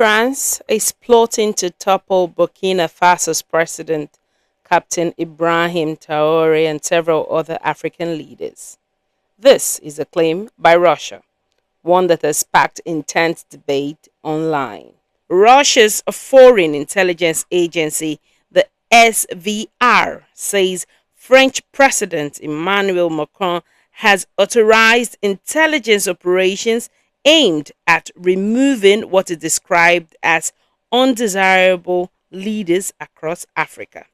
France is plotting to topple Burkina Faso's president, Captain Ibrahim Traoré, and several other African leaders. This is a claim by Russia, one that has sparked intense debate online. Russia's foreign intelligence agency, the SVR, says French President Emmanuel Macron has authorized intelligence operations aimed at removing what is described as undesirable leaders across Africa.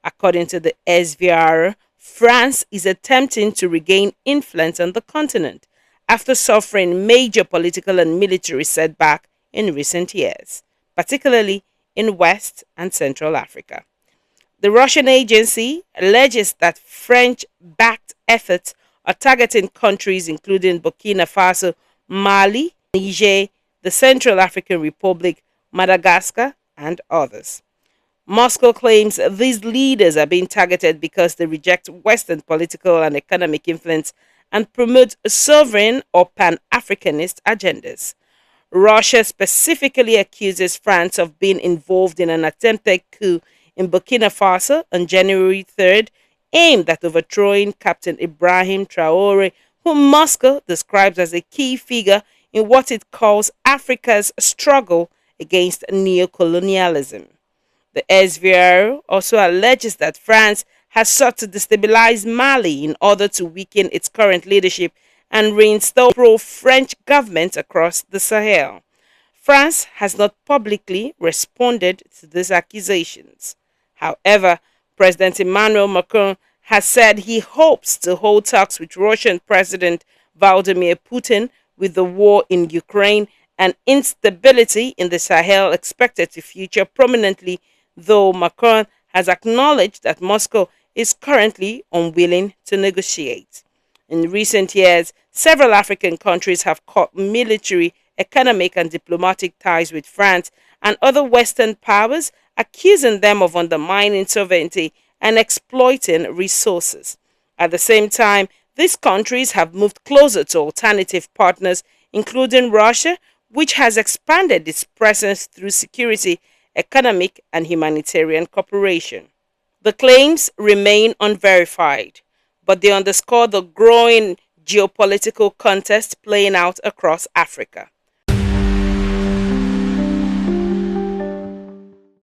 According to the SVR, France is attempting to regain influence on the continent after suffering major political and military setback in recent years, particularly in West and Central Africa. The Russian agency alleges that French-backed efforts are targeting countries including Burkina Faso, Mali, Niger, the Central African Republic, Madagascar, and others. Moscow claims these leaders are being targeted because they reject Western political and economic influence and promote sovereign or pan-Africanist agendas. Russia specifically accuses France of being involved in an attempted coup in Burkina Faso on January 3rd, aimed at overthrowing Captain Ibrahim Traoré, whom Moscow describes as a key figure in what it calls Africa's struggle against neocolonialism. The SVR also alleges that France has sought to destabilize Mali in order to weaken its current leadership and reinstall pro-French governments across the Sahel. France has not publicly responded to these accusations. However, President Emmanuel Macron has said he hopes to hold talks with Russian President Vladimir Putin, with the war in Ukraine and instability in the Sahel expected to feature prominently, though Macron has acknowledged that Moscow is currently unwilling to negotiate. In recent years, several African countries have cut military, economic, and diplomatic ties with France and other Western powers, accusing them of undermining sovereignty and exploiting resources. At the same time, these countries have moved closer to alternative partners, including Russia, which has expanded its presence through security, economic, and humanitarian cooperation. The claims remain unverified, but they underscore the growing geopolitical contest playing out across Africa.